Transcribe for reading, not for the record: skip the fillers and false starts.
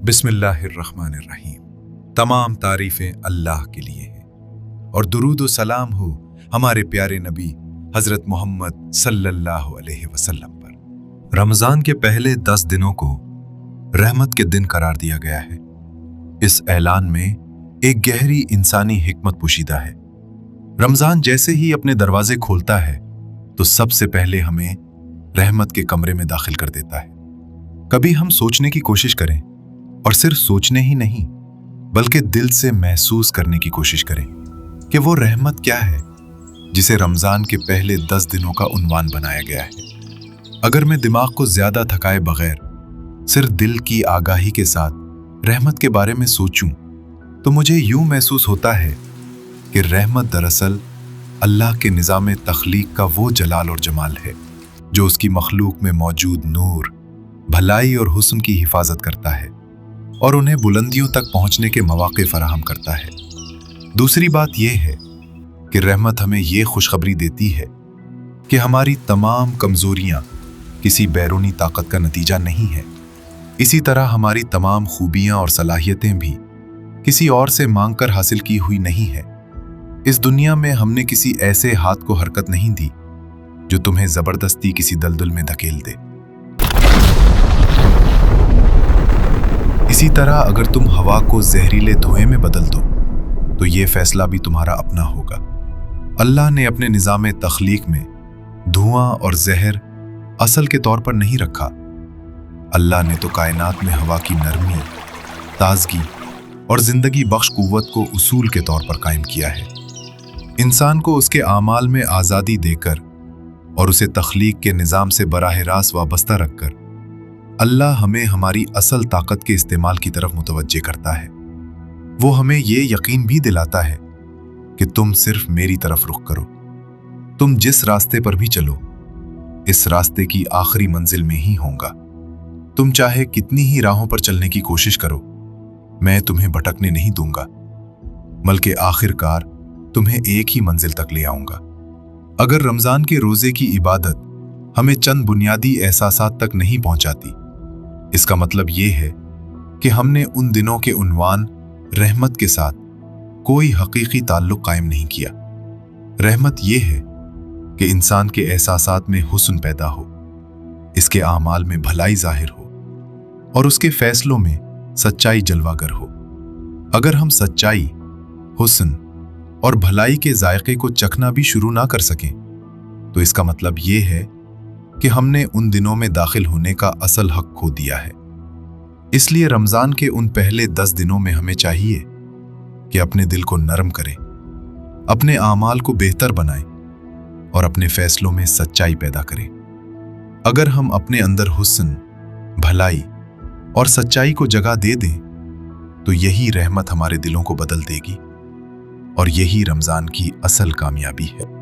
बिस्मिल्लाहिर्रहमानिर्रहीम। तमाम तारीफ़ें अल्लाह के लिए हैं और दुरूद व सलाम हो हमारे प्यारे नबी हज़रत मोहम्मद सल्लल्लाहु अलैहि वसल्लम पर। रमज़ान के पहले 10 दिनों को रहमत के दिन करार दिया गया है। इस ऐलान में एक गहरी इंसानी हिकमत पोशीदा है। रमज़ान जैसे ही अपने दरवाजे खोलता है तो सबसे पहले हमें रहमत के कमरे में दाखिल कर देता है। कभी हम सोचने की कोशिश करें, और सिर्फ सोचने ही नहीं बल्कि दिल से महसूस करने की कोशिश करें कि वो रहमत क्या है जिसे रमज़ान के पहले 10 दिनों का उन्वान बनाया गया है। अगर मैं दिमाग को ज़्यादा थकाए बगैर सिर्फ दिल की आगाही के साथ रहमत के बारे में सोचूं, तो मुझे यूं महसूस होता है कि रहमत दरअसल अल्लाह के निज़ाम तख्लीक का वो जलाल और जमाल है जो उसकी मखलूक में मौजूद नूर, भलाई और हुस्न की हिफाजत करता है और उन्हें बुलंदियों तक पहुंचने के मौके फराहम करता है। दूसरी बात यह है कि रहमत हमें यह खुशखबरी देती है कि हमारी तमाम कमजोरियां किसी बैरूनी ताकत का नतीजा नहीं है। इसी तरह हमारी तमाम खूबियां और सलाहियतें भी किसी और से मांगकर हासिल की हुई नहीं है। इस दुनिया में हमने किसी ऐसे हाथ को हरकत नहीं दी जो तुम्हें जबरदस्ती किसी दलदल में धकेल दे। इसी तरह अगर तुम हवा को जहरीले धुएं में बदल दो तो ये फैसला भी तुम्हारा अपना होगा। अल्लाह ने अपने निज़ाम तख्लीक में धुआं और जहर असल के तौर पर नहीं रखा। अल्लाह ने तो कायनात में हवा की नरमी, ताजगी और जिंदगी बख्श कुव्वत को उसूल के तौर पर कायम किया है। इंसान को उसके आमाल में आज़ादी देकर और उसे तख्लीक के निज़ाम से बराह रास्त वाबस्ता रखकर अल्लाह हमें हमारी असल ताकत के इस्तेमाल की तरफ मुतवज्जे करता है। वो हमें ये यकीन भी दिलाता है कि तुम सिर्फ मेरी तरफ रुख करो। तुम जिस रास्ते पर भी चलो, इस रास्ते की आखिरी मंजिल में ही होगा। तुम चाहे कितनी ही राहों पर चलने की कोशिश करो, मैं तुम्हें भटकने नहीं दूंगा, बल्कि आखिरकार तुम्हें एक ही मंजिल तक ले आऊंगा। अगर रमज़ान के रोज़े की इबादत हमें चंद बुनियादी एहसासात तक नहीं पहुंचाती, इसका मतलब ये है कि हमने उन दिनों के उन्वान रहमत के साथ कोई हकीकी ताल्लुक कायम नहीं किया। रहमत ये है कि इंसान के एहसासात में हुस्न पैदा हो, इसके आमाल में भलाई जाहिर हो और उसके फैसलों में सच्चाई जलवागर हो। अगर हम सच्चाई, हुस्न और भलाई के जायके को चखना भी शुरू ना कर सकें, तो इसका मतलब ये है कि हमने उन दिनों में दाखिल होने का असल हक खो दिया है। इसलिए रमज़ान के उन पहले 10 दिनों में हमें चाहिए कि अपने दिल को नरम करें, अपने आमाल को बेहतर बनाएं और अपने फैसलों में सच्चाई पैदा करें। अगर हम अपने अंदर हुस्न, भलाई और सच्चाई को जगह दे दें, तो यही रहमत हमारे दिलों को बदल देगी और यही रमज़ान की असल कामयाबी है।